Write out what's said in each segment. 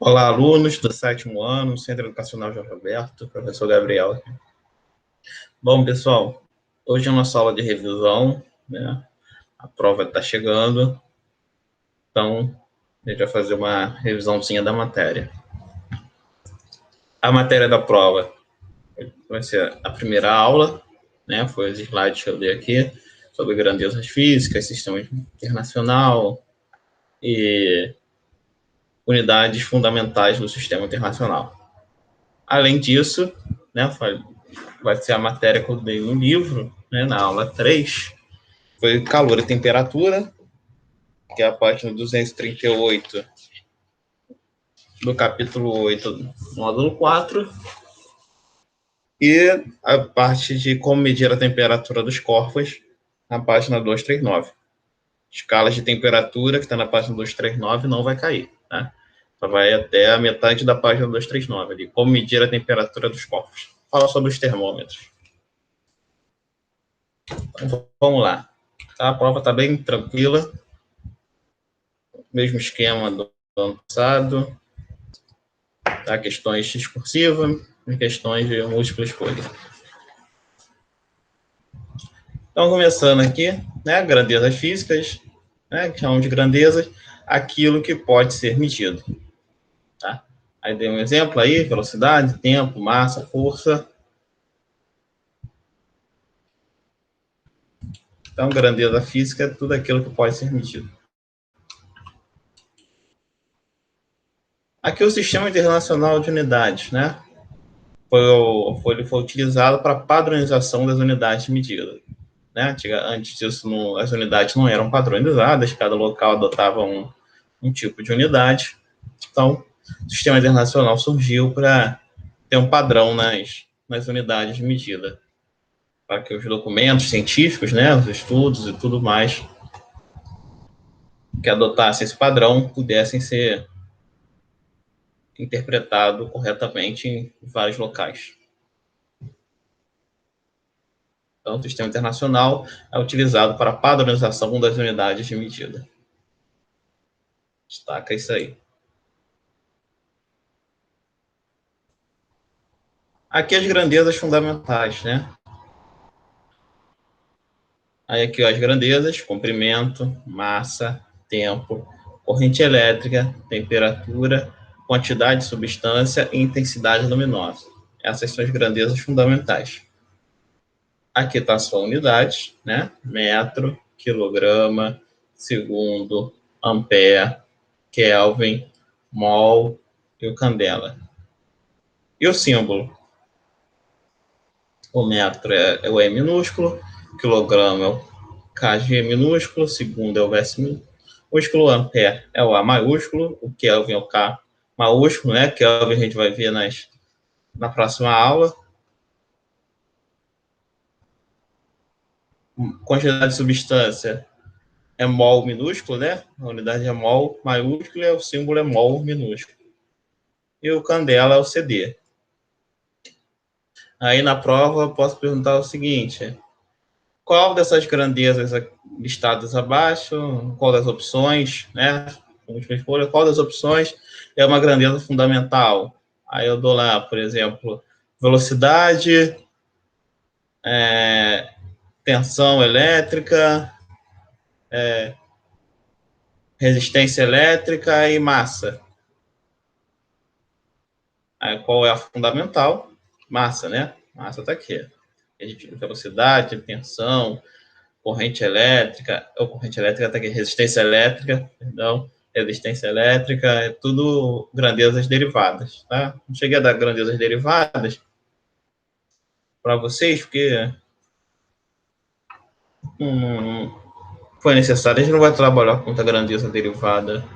Olá, alunos do sétimo ano, Centro Educacional João Roberto, professor Gabriel. Bom, pessoal, hoje é a nossa aula de revisão, né? A prova está chegando, então a gente vai fazer uma revisãozinha da matéria. A matéria da prova vai ser a primeira aula, né? Foi os slides que eu dei aqui, sobre grandezas físicas, sistema internacional e unidades fundamentais do sistema internacional. Além disso, né, vai ser a matéria que eu dei no livro, né, na aula 3, foi calor e temperatura, que é a página 238 do capítulo 8, módulo 4, e a parte de como medir a temperatura dos corpos, na página 239. Escalas de temperatura, que está na página 239, não vai cair, tá? Só vai até a metade da página 239, ali, como medir a temperatura dos corpos. Fala sobre os termômetros. Então, vamos lá. A prova está bem tranquila. Mesmo esquema do ano passado. Tá? Questões discursivas e questões de múltipla escolha. Então, começando aqui, né, grandezas físicas, né, que chamam de grandezas, aquilo que pode ser medido. Tá? Aí dei um exemplo aí, velocidade, tempo, massa, força. Então, grandeza física é tudo aquilo que pode ser medido. Aqui o Sistema Internacional de Unidades, né? Foi utilizado para padronização das unidades de medida. Né? Antes disso, as unidades não eram padronizadas, cada local adotava um tipo de unidade. Então, o Sistema Internacional surgiu para ter um padrão nas unidades de medida, para que os documentos científicos, né, os estudos e tudo mais que adotassem esse padrão pudessem ser interpretados corretamente em vários locais. Então, o Sistema Internacional é utilizado para a padronização das unidades de medida. Destaca isso aí. Aqui as grandezas fundamentais, né? Aí aqui ó, as grandezas, comprimento, massa, tempo, corrente elétrica, temperatura, quantidade de substância e intensidade luminosa. Essas são as grandezas fundamentais. Aqui está a sua unidade, né? Metro, quilograma, segundo, ampere, Kelvin, mol e o candela. E o símbolo? O metro é o E minúsculo, o quilograma é o KG minúsculo, segundo é o S minúsculo, ampere é o A maiúsculo, o Kelvin é o K maiúsculo, né? Kelvin a gente vai ver na próxima aula. Quantidade de substância é mol minúsculo, né? A unidade é mol maiúsculo e o símbolo é mol minúsculo. E o candela é o CD. Aí na prova eu posso perguntar o seguinte: qual dessas grandezas listadas abaixo, qual das opções, né? Qual das opções é uma grandeza fundamental? Aí eu dou lá, por exemplo, velocidade, tensão elétrica, resistência elétrica e massa. Aí qual é a fundamental? Massa, né? Massa está aqui. Velocidade, tensão, corrente elétrica está aqui, resistência elétrica, perdão, resistência elétrica, é tudo grandezas derivadas, tá? Não cheguei a dar grandezas derivadas para vocês, porque não foi necessário, a gente não vai trabalhar com muita grandeza derivada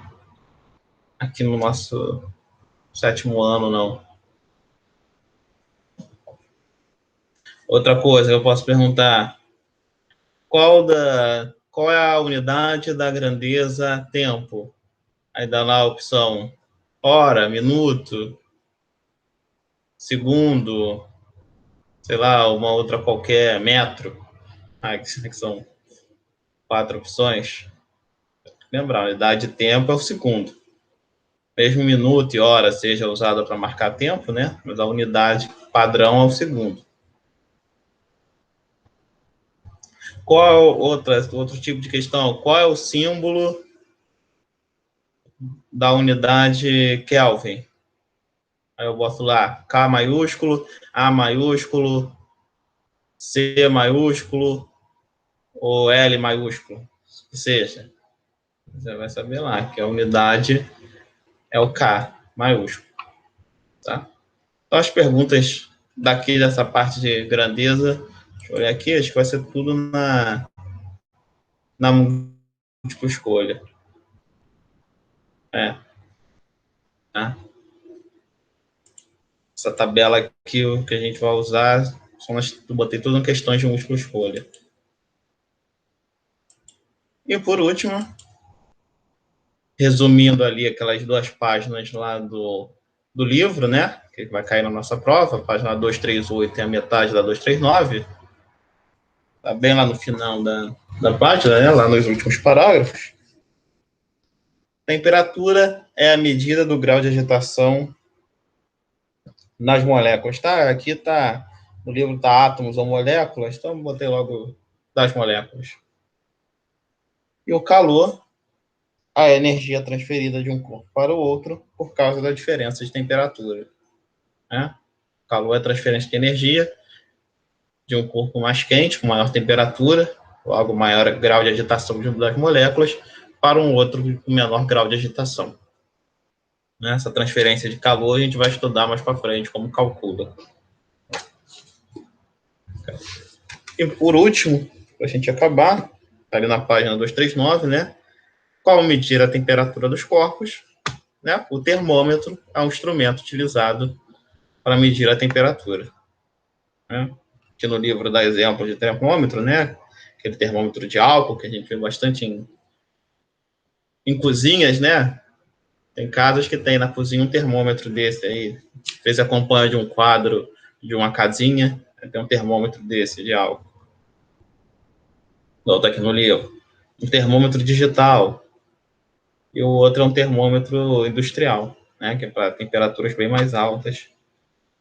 aqui no nosso sétimo ano, não. Outra coisa que eu posso perguntar, qual é a unidade da grandeza tempo? Aí dá lá a opção hora, minuto, segundo, sei lá, uma outra qualquer, metro. Que são 4 opções. Lembrar, a unidade de tempo é o segundo. mesmo minuto e hora seja usado para marcar tempo, né? Mas a unidade padrão é o segundo. Qual é outro tipo de questão? Qual é o símbolo da unidade Kelvin? Aí eu boto lá K maiúsculo, A maiúsculo, C maiúsculo ou L maiúsculo, que seja. Você vai saber lá que a unidade é o K maiúsculo, tá? Então, as perguntas daqui dessa parte de grandeza, deixa eu olhar aqui, acho que vai ser tudo na múltipla escolha. Tá? Essa tabela aqui que a gente vai usar, eu botei tudo em questões de múltipla escolha. E por último, resumindo ali aquelas 2 páginas lá do livro, né? Que vai cair na nossa prova, a página 238 e a metade da 239. Tá bem lá no final da página, né? Lá nos últimos parágrafos. Temperatura é a medida do grau de agitação nas moléculas, tá? Aqui tá, no livro tá átomos ou moléculas, então botei logo das moléculas. E o calor, a energia transferida de um corpo para o outro por causa da diferença de temperatura. Né? O calor é a transferência de energia de um corpo mais quente, com maior temperatura, logo maior grau de agitação das moléculas, para um outro com menor grau de agitação. Essa transferência de calor a gente vai estudar mais para frente, como calcula. E por último, para a gente acabar, ali na página 239, né? Como medir a temperatura dos corpos? Né? O termômetro é um instrumento utilizado para medir a temperatura. Né? Aqui no livro dá exemplo de termômetro, né? Aquele termômetro de álcool que a gente vê bastante em cozinhas, né? Tem casas que tem na cozinha um termômetro desse aí. Às vezes acompanha de um quadro de uma casinha, tem um termômetro desse de álcool. Outro aqui no livro. Um termômetro digital. E o outro é um termômetro industrial, né? Que é para temperaturas bem mais altas,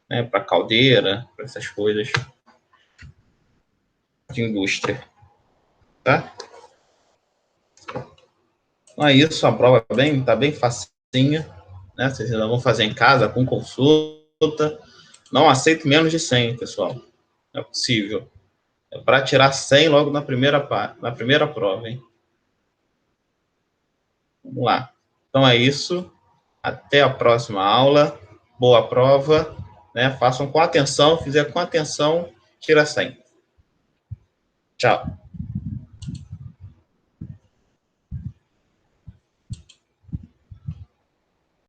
né? Para caldeira, para essas coisas de indústria. Tá? Então é isso, a prova tá bem facinha, né? Vocês ainda vão fazer em casa com consulta. Não aceito menos de 100, pessoal. Não é possível. É para tirar 100 logo na primeira prova, hein? Vamos lá. Então é isso. Até a próxima aula. Boa prova. Né? Façam com atenção. Fizer com atenção, tira 100. Tchau.